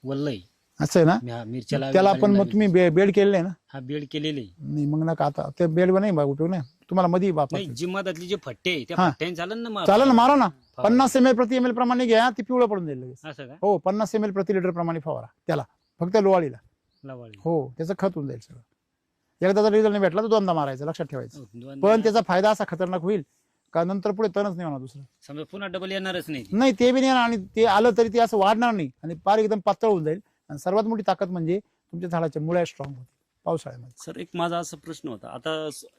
वल्लय असं आहे ना, मिरच्याला. त्याला आपण मग तुम्ही बेड केलेलं आहे ना. हा बेड केलेले. नाही मग नका, आता ते बेड नाही बा, उपयोग नाही तुम्हाला मध्ये नाही, वापर. जिमातातले जे फट्टे आहे, त्या हा. फट्ट्याने चालेल ना मग. चालेल ना, मारा ना. 50 ml प्रति ml प्रमाणे घ्या, ती पिवळं पडून जाईल लगेच. असं का? हो, 50 ml प्रति लिटर प्रमाणे फवारा त्याला, फक्त लोवाळीला. लवाळी. हो, त्याचं खत होऊन जाईल सगळं. एकदा जर रिझल्ट नाही भेटला तर दोनदा मारायचं, लक्षात ठेवायचं. दोन- पण त्याचा फायदा असा खतरनाक होईल का नंतर पुढे तणच नाही होणार दुसरं. समजा पुन्हा डबल येणारच नाही. नाही, ते बी नाही येणार, आणि ते आलं तरी ते असं वाढणार नाही आणि पार एकदम पातळ होऊन जाईल. आणि सर्वात मोठी ताकद म्हणजे तुमच्या झाडाच्या मुळ्या स्ट्रॉंग होतील पावसाळ्यामध्ये. सर एक माझा असा प्रश्न होता, आता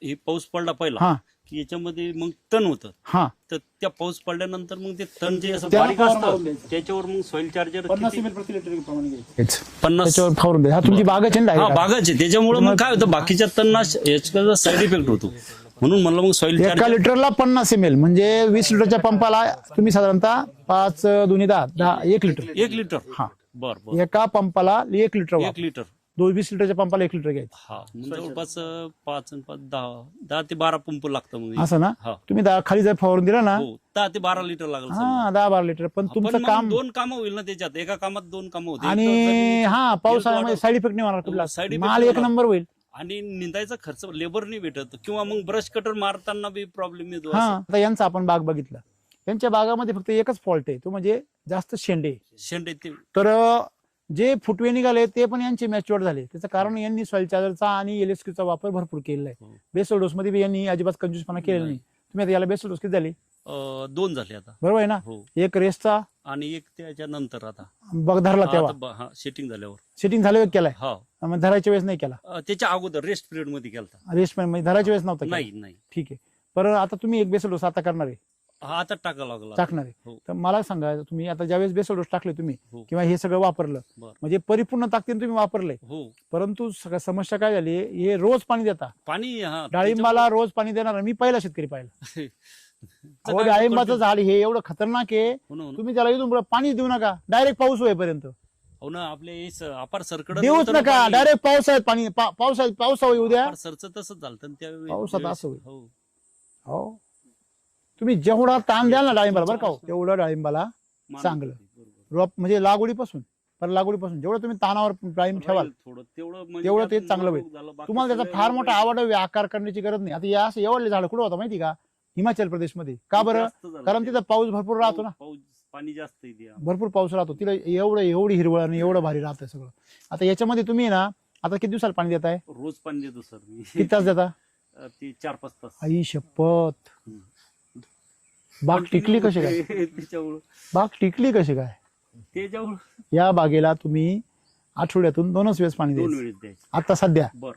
हे पाऊस पडला पहिला हा की याच्यामध्ये मग तण होतं, हा, तर त्या पाऊस पडल्यानंतर मग ते तण जे असं त्याला बारीक फवारणी असतं करून द्यायचं. त्याच्यावर मग सॉइल चार्जर 50 ml प्रति लिटर प्रमाणे घ्यायचं. 50 त्याच्यावर फवारून द्या. हा तुमची बागच आहे ना हा direct. बागाचे, त्याच्यामुळे मग काय होतं बाकीच्या तणनाश याचा साईड इफेक्ट होतो, म्हणून म्हणलं मग सॉइल एका चार्जर. लिटरला 50 ml म्हणजे 20 लिटरच्या पंपाला तुम्ही साधारणतः 5 दुनी 10 1 लिटर. 1 लिटर हा, बर बर एका पंपाला 1 लिटर 1 वापर. लिटर 20 लिटरच्या पंपाला 1 लिटर घ्यायचं. हा मग जवळपास 5 आणि 5 10 ते 12 पंप लागतं मग. असं ना, हा तुम्ही खाली जर फवारून दिला ना, हो 10 ते 12 लिटर लागलं समजा. हा 10-12 लिटर. पण पण तुमचं मग काम, 2 कामं होईल ना त्याच्यात, एका कामात 2 कामं होतील. आणि हा पावसाळ्यामध्ये साईड इफेक्ट नाही होणार कुठला, Side effect माल नाही एक होणार. नंबर होईल. आणि निंदायचा खर्च लेबर नाही भेटत, किंवा मग ब्रश कटर मारताना बी प्रॉब्लेम येतो. हा, असं. आता यांचा आपण बाग बघितला, यांच्या बागामध्ये फक्त एकच फॉल्ट आहे, तो म्हणजे जास्त शेंडे. शेंडे ते तर जे फुटवे निघाले ते पण यांचे मॅच्युअर झाले. त्याचं कारण यांनी सॉइल चार्जरचा आणि LSQ चा वापर भरपूर केलेला आहे. हो. बेसल डोस मध्ये बी यांनी अजिबात कंजूसपणा केलेला नाही. तुम्ही आता याला बेसल डोस किती झाली, 2 झाले आता. बरोबर आहे ना. हो एक रेसचा आणि एक त्याच्या नंतर आता बघ धरला तेव्हा, हा सेटिंग झाल्यावर. सेटिंग झाल्यावर केलाय, हा मग धरायच्या वेळेस नाही केला. त्याच्या अगोदर रेस्ट पिरियड मध्ये केलता. रेस्ट म्हणजे धरायच्या वेळेस नव्हता केला. नाही नाही ठीक आहे. पण आता तुम्ही एक बेसल डोस आता करणार आहे, हा आता टाकावं लागला. टाकणार आहे. हो. तर मला सांगा, तुम्ही आता ज्यावेळेस बेसल डोस टाकले तुम्ही हो. किंवा हे सगळं वापरलं, बरं. म्हणजे परिपूर्ण ताकदीने तुम्ही वापरले, हो परंतु समस्या काय झाली, हे रोज पाणी देता. पाणी हा डाळिंबाला रोज पाणी देणार मी पहिला शेतकरी पाहिला. त्याच्यामुळे- अहो, डाळिंबाचं झाड हे एवढं खतरनाक आहे, हो ना, हो ना. तुम्ही त्याला इथून पुढे पाणी देऊ नका, डायरेक्ट पाऊस होईपर्यंत हो ना, आपले अपार सरकड देऊच नका, डायरेक्ट पावसाळ्यात पाणी पावसाळ्यात येऊ द्या. सरचं तसंच झालं तर त्यावेळी पावसात असं होईल. हो हो, तुम्ही जेवढा ताण द्याल ना डाळिंबाला, बरं का हो, तेवढं डाळिंबाला मानत चांगलं. होती, बरोबर. रोप म्हणजे लागवडीपासून जेवढं तुम्ही तानावर डाळिंब ठेवाल थोडं तेवढं म्हणजे तेवढं ते त्यात चांगलं मोठं होईल. झालं, बाकी तुम्हाला त्याचा सगळं फार मोठा एवढं आवड आकार करण्याची गरज नाही. आता या असं एवढले झाड कुठं होतं माहिती का, हिमाचल प्रदेशमध्ये. का बरं? जास्त झालं कारण ते. तिथं पाऊस भरपूर राहतो ना, पाऊस पाणी जास्त आहे त्या. भरपूर पाऊस राहतो तिला, एवढी हिरवळ आणि एवढं भारी राहतं सगळं. आता याच्यामध्ये तुम्ही ना, आता किती दिवसाला पाणी देताय, रोज पाणी देतो सर मी. किती तास देता? ते 4-5 तास. आई शपथ, हम्म. बाग टिकली कशी काय? त्याच्यामुळं बाग टिकली कशी काय? त्याच्यामुळं या बागेला तुम्ही आठवड्यातून 2च वेळेस पाणी 2 द्यायचं वेळेस द्यायचे. आता सध्या, बर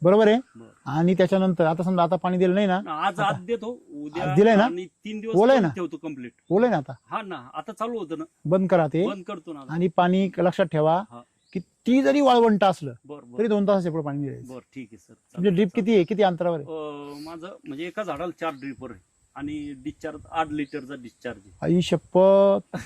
बरोबर आहे. बर. आणि त्याच्यानंतर आता समजा आता पाणी दिलं नाही ना, आज देतो, उद्या आज दिलंय ना? आणि 3 दिवस बोलाय ना? ठेवतो कम्प्लीट. बोलाय ना, आता हा ना, आता चालू होतं ना, बंद करा ते. बंद करतो ना आता. आणि पाणी लक्षात ठेवा, हा. किती जरी वाळवंट असलं बर तरी बर 2 तासाच्या पुढे पाणी द्यायचं. बर ठीक आहे सर. म्हणजे ड्रीप किती आहे, किती अंतरावर आहे? माझं म्हणजे एका झाडाला 4 ड्रिपर आहे आणि डिस्चार्ज 8 लिटरचा डिस्चार्ज आहे. आई शपथ,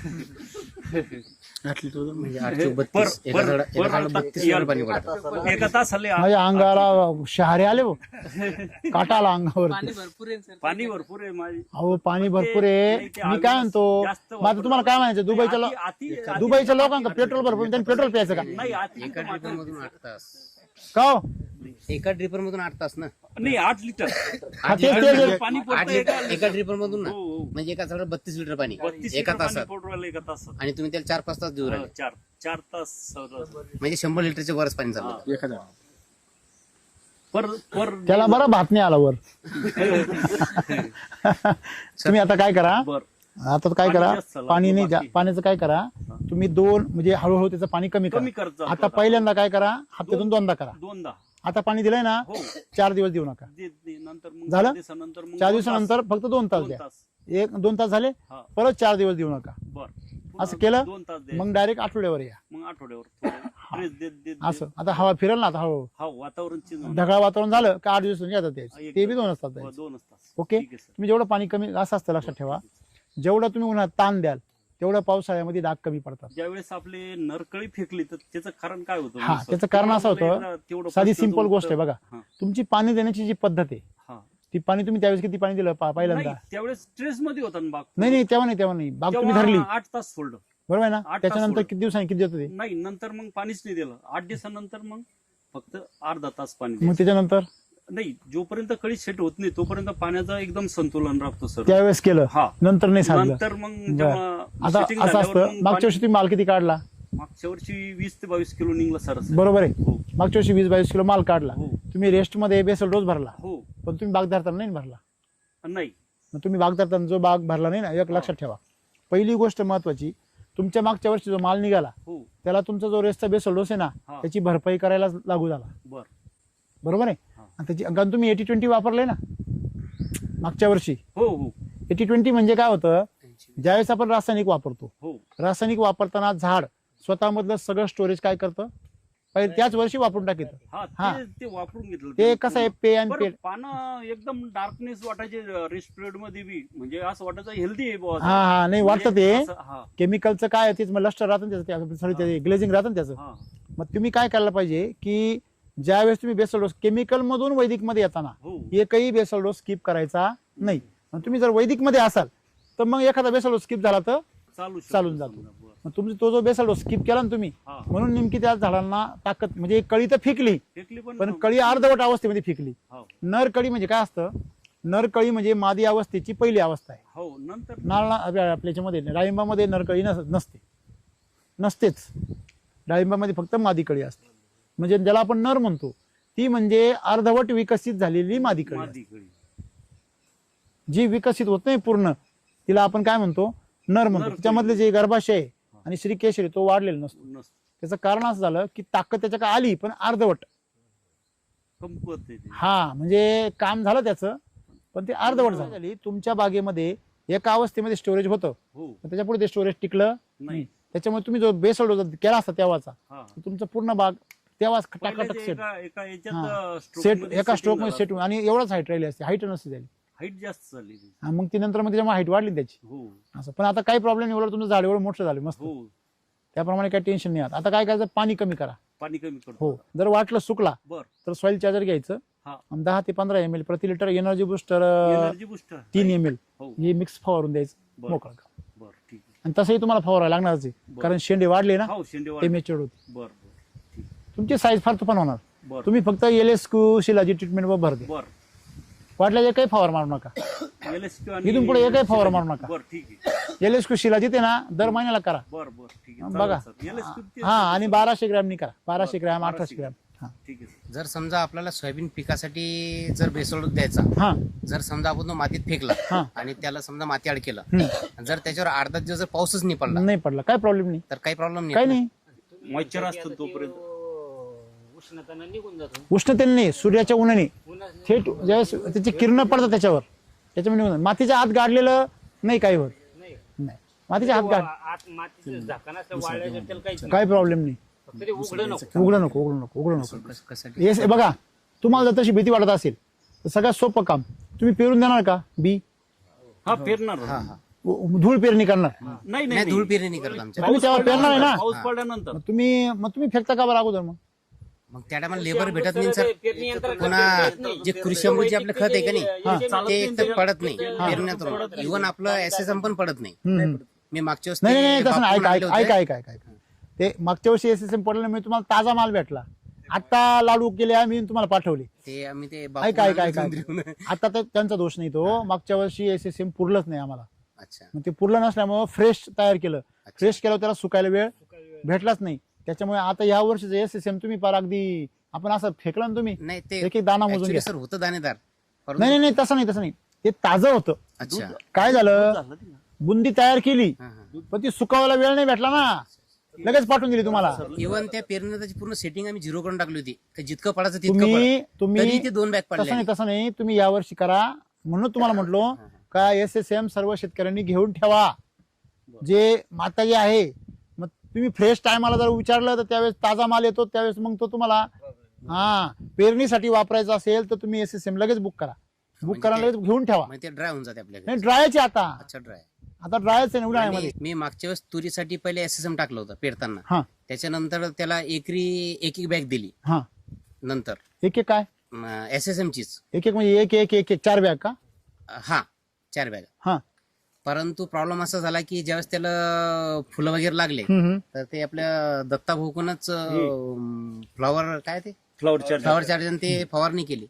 म्हणजे 832 एका झाडाला 32 लिटर पाणी पडतं. एका तासाला माझ्या अंगाला शहारे आले हो, काटा आला अंगावर. पाणी भरपूर आहे माझी. अहो, पाणी भरपूर आहे. मी काय म्हणतो, मग आता तुम्हाला काय म्हणायचं, दुबईच्या लोकांना पेट्रोल भरपूर, त्यांनी पेट्रोल प्यायचं का? नाही एका ड्रिपर मधून 8 तास. का हो? एका ड्रिपर मधून 8 तास ना. नाही 8 लिटर हा, तेच. पाणी 8 पडतं लिटर एका ड्रिपर मधून ना. हो, हो. म्हणजे एका झाडाला 32 लिटर पाणी 32 एका लिटर पाणी तासात. पडू राहिलं एका तासात. आणि तुम्ही त्याला 4-5 तास देऊ राहिले, 4 तास म्हणजे 100 लिटरच्या वरच पाणी चाललं. पर त्याला बरं भात नाही आला वर. तुम्ही आता काय करा, बर आता काय करा, पाणी जास्त झालं, पाणी नाही बाकी. पाण्याचं काय करा, तुम्ही 2 म्हणजे हळूहळू त्याचं पाणी कमी कमी करा. करत जातो आता पहिल्यांदा काय करा, हप्त्यातून 2दा करा. 2दा आता पाणी दिलंय ना, हो 4 दिवस देऊ नका. नंतर मग झालं? 4 दिवसानंतर मग 4 दिवसानंतर फक्त 2 तास 2 द्या. तास 1-2 तास झाले, हा. परत 4 दिवस देऊ नका. बर असं केलं 2 तास द्या. मग डायरेक्ट आठवड्यावर या. मग आठवड्यावर थोडं rest देत असं आता हवा फिरेल ना, आता हळू हा वातावरण चेंज ढगाळ वातावरण झालं का 8 दिवस येतात द्यायचं, ते बी 2 तास द्यायचं. 2 तास. ओके, ठीक आहे सर. तुम्ही जेवढं पाणी कमी असं असतं लक्षात ठेवा, जेवढं तुम्ही उन्हात ताण द्याल तेवढं पावसाळ्यामध्ये डाग कमी पडतात. ज्यावेळेस आपले नरकळी फेकली तर त्याचं कारण काय होतं? हा, सर, त्याचं कारण असं मला होतं, एकदा तेवढं साधी प्रश्न सिंपल जो गोष्ट आहे उत्तर- बघा, हा, तुमची पाणी देण्याची जी पद्धत आहे, हा. ती पाणी तुम्ही त्यावेळेस किती पाणी दिलं पहिल्यांदा? नाही, त्यावेळेस स्ट्रेस मध्ये होता ना बाग. नाही तेव्हा नाही, बाग तुम्ही धरली, 8 तास सोडलं. बरोबर आहे ना? 8 तास त्याच्यानंतर सोडलं. किती दिवसांनी किती देतं ते? नाही नंतर मग पाणीच नाही दिलं. 8 दिवसानंतर मग फक्त अर्धा तास पाणी मग द्यायचं. त्याच्यानंतर नाही जोपर्यंत कळी सेट होत नाही तोपर्यंत पाण्याचं एकदम संतुलन राखतो सर. त्यावेळेस केलं, हा. नंतर नाही साधलं. नंतर मग बरं. जेव्हा आता setting असं झाल्यावर असतं, मग मागच्या वर्षी तुम्ही माल किती काढला? मागच्या वर्षी 20 ते 22 किलो निघला सर. बरोबर आहे, हो मागच्या वर्षी 20-22 किलो माल काढला. हो तुम्ही रेस्ट मध्ये बेसल डोस भरला, हो पण तुम्ही बाग धरताना नाही भरला. नाही मग तुम्ही बाग धरताना जो बाग भरला नाही ना, एक लक्षात ठेवा, पहिली गोष्ट महत्वाची, तुमच्या मागच्या वर्षी जो माल निघाला हो त्याला तुमचा जो रेस्टचा बेसल डोस आहे ना, हा. त्याची भरपाई करायला लागू झाला. बर बरोबर आहे. हा. आणि त्याची कारण तुम्ही 80-20 वापरले ना मागच्या वर्षी. हो हो 80-20 म्हणजे काय होतं, ज्यावेळेस आपण रासायनिक वापरतो, हो रासायनिक वापरताना झाड स्वतःमधलं सगळं स्टोरेज काय करतं, पहिले त्याच वर्षी वापरून टाकीत. हा हा. ते वापरून घेतलं. ते कसं आहे, पे आणि बरं, पे. पानं एकदम डार्कनेस वाटायचे रेस्ट पिरियड मध्ये बी, म्हणजे असं वाटायचं हेल्दी आहे बुवा असं. हा नाही वाटतं ते असं, हा केमिकलचं काय तेच मग लस्टर राहतं ना त्याचं, सॉरी ग्लेझिंग राहतं ना त्याचं. हा मग तुम्ही काय करायला पाहिजे की ज्यावेळेस तुम्ही बेसल डोस केमिकल मधून वैदिक मध्ये येताना हो एकही बेसल डोस स्किप करायचा नाही. आणि तुम्ही जर वैदिक मध्ये असाल तर मग एखादा बेसल डोस स्किप झाला तर चालू शकतं चालून जातो. समजा, बरं. मग तुम्ही तो जो बेसल डोस स्किप केला ना तुम्ही, हा म्हणून नेमकी त्या झाडांना ताकद म्हणजे कळी तर फेकली, फेकली पण कळी अर्धवट अवस्थेमध्ये फेकली. हो नर कळी म्हणजे काय असतं, नर कळी म्हणजे मादी अवस्थेची पहिली अवस्था आहे. हो नंतर आपल्या याच्यामध्ये डाळिंबामध्ये नरकळी नसतेच. डाळिंबामध्ये फक्त मादी कळी असते, म्हणजे ज्याला आपण नर म्हणतो ती म्हणजे अर्धवट विकसित झालेली मादी कळी असते. मादी कळी. जी विकसित होत नाही पूर्ण तिला आपण काय म्हणतो, नर म्हणतो. नर त्याच्यामधले जे गर्भाशय आणि श्रीकेशरी तो वाढलेला नसतो. नसतं. त्याचं कारण असं झालं की ताकद त्याच्या का आली पण अर्धवट. कमकुवत आहे ते. हा म्हणजे काम झालं त्याचं पण ते अर्धवट झाली. तुमच्या बागेमध्ये एका अवस्थेमध्ये स्टोरेज होतं हो पण त्याच्या पुढे ते स्टोरेज टिकलं नाही त्याच्यामुळे तुम्ही जो बेसल डोस केला असता तेव्हाचा हा तुमचा पूर्ण बाग तेव्हाच पहिल्याच टकाटक सेट एका याच्यात सेट एका स्ट्रोक मध्ये सेट आणि एवढाच हाईट राहिली असते हाईट नसते झाली हाईट जास्त चालली ती. मग ती नंतर मग त्याच्यामुळे हाईट वाढली त्याची हो असं पण आता काही प्रॉब्लेम एवढं तुमचं झाड एवढं मोठं झालं मस्त हो त्याप्रमाणे काही टेन्शन नाही आता काय करायचं पाणी कमी करा पाणी कमी करतो हो जर वाटलं सुकला बर तर सॉइल चार्जर घ्यायचं हा 10 ते 15 ml प्रति litre energy booster energy booster 3 ml हो हे मिक्स फवारून द्यायचं बरं. मोकळं बर ठीक आहे आणि तसंही तुम्हाला फवारायला लागणारच आहे बरं. कारण शेंडे वाढले ना हो शेंडे ते वाढ मॅच्युअर होते बर बर ठीक तुमची साईज फार तुफान होणार बर तुम्ही फक्त LSQ शिलाची ट्रीटमेंट भर द्या बर वाटलं एकही फवार मारू नका LSQ आणि इथून पुढे एकही फवार मारू नका बर ठीक आहे LSQ शिलाजी ते ना दर महिन्याला करा बर बर ठीक आहे बघा चालेल, sir. LSQ ते- हा आणि 1200 ग्रॅमनी करा 1200 ग्रॅम 1800 ग्रॅम हा ठीक आहे sir. जर समजा आपल्याला सोयाबीन पिकासाठी जर बेसल डोस द्यायचा हा जर समजा आपण तो मातीत फेकला हा. आणि त्याला समजा माती आड केलं जर त्याच्यावर अर्धा दिवस जर पाऊसच नाही पडला नाही पडला काय प्रॉब्लेम नाही तर काही प्रॉब्लेम काही नाही नाही मॉइश्चर असतं तोपर्यंत उष्णतानं निघून जातो उष्णतेने नाही सूर्याच्या उन्हाने उन्हाचं थेट ज्यावेळेस त्याची किरण पडतात त्याच्यावर त्याच्यामुळे निघून जातं. मातीच्या आत गाडलेलं नाही काही होत नाही नाही मातीच्या आत गाड आत मातीचं झाकण असलं वाळल्याचं त्याला काहीच नाही काही प्रॉब्लेम नाही फक्त ते उघडं नको उघडं नको उघडं नको उघडं नको कसं येस बघा तुम्हाला जर तशी भीती वाटत असेल तर सगळ्यात सोपं काम तुम्ही पेरून देणार का बी हा पेरणार धूळ पेरणी करणार नाही नाही धूळ पेरणी नाही करत आमच्या तुम्ही तेव्हा पेरणार आहे ना पाऊस पडल्यानंतर मग तुम्ही फेकता का बरं अगोदर मग मग त्या टायमाला लेबर भेटत नाही सर पेरणी यंत्राला पुन्हा जे कृषी अमृतचे आपलं खत आहे का नाही ते एक तर पडत नाही पेरण्यात इव्हन आपलं SSM पण पडत नाही मी मागच्या वेळेस नाही नाही नाही, ते तसं नाही बापून आणले ऐका होते. ऐका ते मागच्या वर्षी SSM पडल्यामुळे तुम्हाला ताजा माल भेटला आता लाडू केले आम्ही तुम्हाला पाठवले ते आम्ही ते ऐका बापून ऐका आणले ऐका जुंदरीहून. आता तर त्यांचा दोष नाही तो मागच्या वर्षी SSM पुरलंच नाही आम्हाला अच्छा मग ते पुरलं नसल्यामुळे फ्रेश तयार केलं फ्रेश केलं त्याला सुकायला वेळ भेटलाच नाही त्याच्यामुळे आता या वर्षीचं SSM तुम्ही पार अगदी आपण असं फेकलं ना तुम्ही नाही ते एक एक दाना मोजून actually घ्या सर होतं दाणेदार परंतु- नाही नाही नाही तसं नाही ते ताजं होतं अच्छा काय झालं बुंदी तयार केली हा, हा. पण ती सुकावायला वेळ नाही भेटला ना लगेच पाठवून दिली तुम्हाला इव्हन त्या पेरणीला त्याची पूर्ण सेटिंग आम्ही झिरो करून टाकली होती की जितकं पडायचं तितकं पड. तरी तुम्ही ते 2 बॅग पडले तसं नाही तुम्ही यावर्षी करा म्हणून तुम्हाला म्हटलो का SSM सर्व शेतकऱ्यांनी घेऊन ठेवा जे माताजी आहे मग तुम्ही फ्रेश टायमाला जर विचारलं तर त्यावेळेस ताजा माल येतो त्यावेळेस मग तो तुम्हाला हा पेरणीसाठी वापरायचा असेल तर तुम्ही SSM लगेच बुक करा बुक करा लगेच घेऊन ठेवा म्हणजे ते ड्राय होऊन जाते आपल्याकडे नाही ड्रायचे आता अच्छा ड्राय आता ड्रायच आहे ना उन्हाळ्यामध्ये मी मागच्या वेळेस तुरीसाठी पहिले SSM टाकलं होतं पेरताना हा त्याच्यानंतर त्याला एकरी एक बॅग दिली हा नंतर एक काय SSM चीच एक म्हणजे एक 4 बॅग का हा 4 बॅग हा परंतु प्रॉब्लेम असा झाला की ज्यावेळेस त्याला फुलं वगैरे लागले हम्म. तर ते आपल्या दत्ता भाऊकूनच फ्लॉवर काय ते फ्लॉवर चार्ज फ्लॉवर चार्जर ते फवारणी केली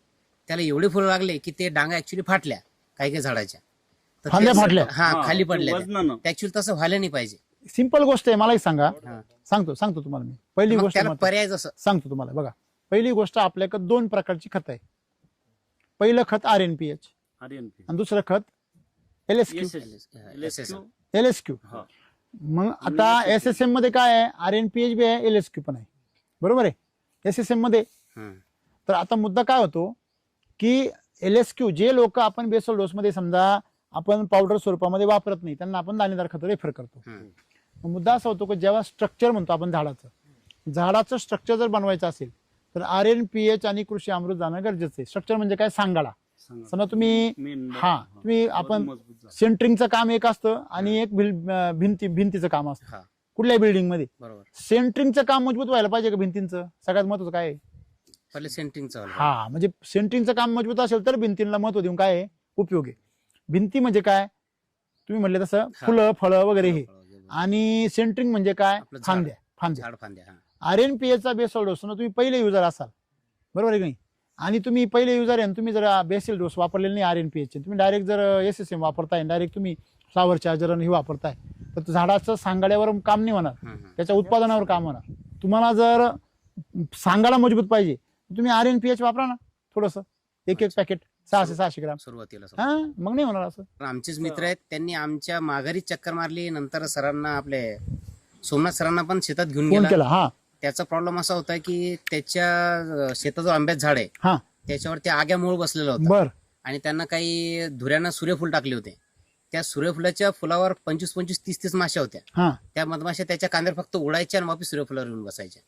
त्याला एवढे फुलं लागले की ते डांगा ऍक्च्युली फाटल्या काही झाडाच्या तर फांद्या ते- फाटल्या? हा खाली पडल्या वजनानं. ऍक्च्युली तसं व्हायला नाही पाहिजे सिंपल गोष्ट आहे मला एक सांगा हा. सांगतो तुम्हाला मी पहिली मग गोष्ट त्याला मत- पर्याय जसं सांगतो तुम्हाला बघा पहिली गोष्ट आपल्याकडे 2 प्रकारची खत आहे पहिलं खत RNPH RNP. आणि दुसरं खत LSQ LSQ. LSQ हा. मग आता SSM मध्ये काय आहे RNPH बी आहे LSQ पण आहे बरोबर आहे SSM मध्ये हं. तर आता मुद्दा काय होतो की LSQ जे लोक आपण बेसल डोस मध्ये समजा आपण पावडर स्वरूपामध्ये वापरत नाही त्यांना आपण दाणेदार खत रेफर करतो हं. मग मुद्दा असा होतो की जेव्हा स्ट्रक्चर म्हणतो आपण झाडाचं स्ट्रक्चर जर बनवायचं असेल तर RNPH आणि कृषी अमृत जाणं गरजेचं आहे स्ट्रक्चर म्हणजे काय सांगाडा सांगा. समजा तुम्ही मेन हा तुम्ही आपण मजबूत झालं. सेंटरिंगचं काम एक असतं आणि एक भिंतीचं काम असतं हा कुठल्याही बिल्डिंग मध्ये बरोबर सेंटरिंगचं काम मजबूत व्हायला पाहिजे का भिंतींचं सगळ्यात महत्वाचं काय आहे? पहिले सेंटरिंगचं हा म्हणजे सेंटरिंगचं काम मजबूत असेल तर भिंतींना महत्व देऊन काय आहे? उपयोग आहे भिंती म्हणजे काय तुम्ही म्हणले तसं फुलं फळं वगैरे हे आणि सेंटरिंग म्हणजे काय आपलं झाड. फांद्या झाड फांद्या हा RNPH चा बेसल डोस तुम्ही पहिले युजर असाल बरोबर आहे की नाही आणि तुम्ही पहिले युजर आहे तुम्ही जर बेसल डोस वापरलेले नाही RNPH चे तुम्ही डायरेक्ट जर SSM वापरताय डायरेक्ट तुम्ही फ्लॉवर चार्जर हे वापरताय तर झाडाचं सांगाड्यावर काम नाही होणार हं, हं. त्याच्या उत्पादनावर काम होणार तुम्हाला जर सांगाडा मजबूत पाहिजे तुम्ही RNPH वापरा ना थोडस एक पॅकेट 600 ग्राम सुरुवातीला हा मग नाही होणार असं आमचेच मित्र आहेत त्यांनी आमच्या माघारी चक्कर मारली नंतर सरांना आपले सोमनाथ सरांना पण शेतात घेऊन फोन गेला केला हा त्याचा प्रॉब्लेम असा होता की त्याच्या शेताचं आंब्याचं झाड आहे हा त्याच्यावर ते आग्या मूळ बसलेला होता बर आणि त्यांना काही धुऱ्यानं सूर्यफूल टाकले होते त्या सूर्यफुलाच्या फुलावर 25-25, 30-30 माश्या होत्या. हा त्या मधमाशा त्याच्या कांद्यावर फक्त उडायच्या आणि वापस सूर्यफुलावर येऊन बसायच्या.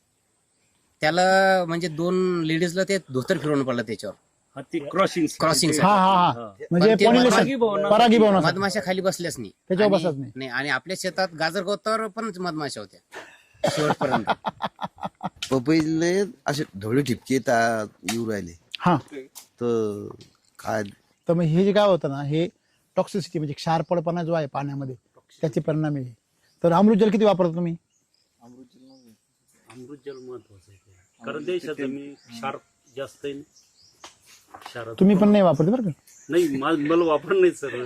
त्याला म्हणजे 2 लेडीजला ते धोतर फिरवणं पडलं त्याच्यावर हा, ती क्रॉसिंग क्रॉसिंग हा हा हा म्हणजे पण ते पॉलिनेशन परागीभवन मधमाशा खाली बसल्याच नाही. त्याच्यावर आणि- बसत नाही. नाही आणि आपल्या शेतात गाजर गवतावर पण मधमाशा होत्या शेवटपर्यंत. पपईले असे ढवळे ठिपके येऊ राहिले हा तर काय तर मग हे जे काय होतं ना, हे टॉक्सिसिटी म्हणजे क्षारपडपणा जो आहे पाण्यामध्ये त्याचे परिणाम आहे. तर अमृतजल किती वापरता तुम्ही? अमृत जल महत्वाचं आहे, कारण देशात मी क्षार जास्त आहे ना. क्षारात तुम्ही पण नाही वापरते बरं का. नाही, मला वापर नाही सर.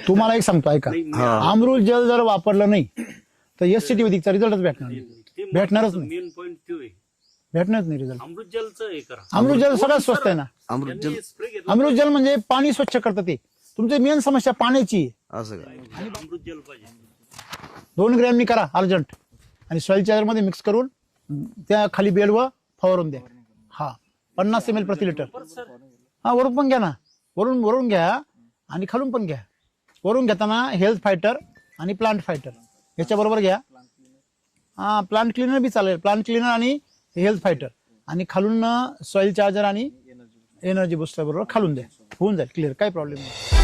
तुम्हाला एक सांगतो ऐका, अमृत जल जर वापरलं नाही तर एससीटी वैदिकचा रिझल्टच भेटणार नाही. भेटणारच नाही. मेन पॉईंट तो आहे, भेटणारच नाही रिझल्ट. अमृत जलचं हे करा. अमृत जल सगळ्यात स्वस्त आहे ना. अमृत जल स्प्रे घेतला अमृत जल म्हणजे पाणी स्वच्छ करतं ते. तुमची मेन समस्या पाण्याची आहे. असं काय अमृत जल पाहिजे. 2 ग्रॅमनी करा अर्जंट आणि सॉइल चार्जर मध्ये मिक्स करून त्या खाली बेलवर फवारून द्या. हा 50 ml प्रति लिटर. हा वरून पण घ्या ना, वरून घ्या आणि खालून पण घ्या. वरून घेताना हेल्थ फायटर आणि प्लांट फायटर याच्या बरोबर घ्या. हा प्लांट क्लिनर बी चालेल, प्लांट क्लिनर आणि हेल्थ फायटर आणि खालून सॉइल चार्जर आणि एनर्जी बुस्टर बरोबर खालून द्या. होऊन जाईल क्लिअर, काही प्रॉब्लेम नाही.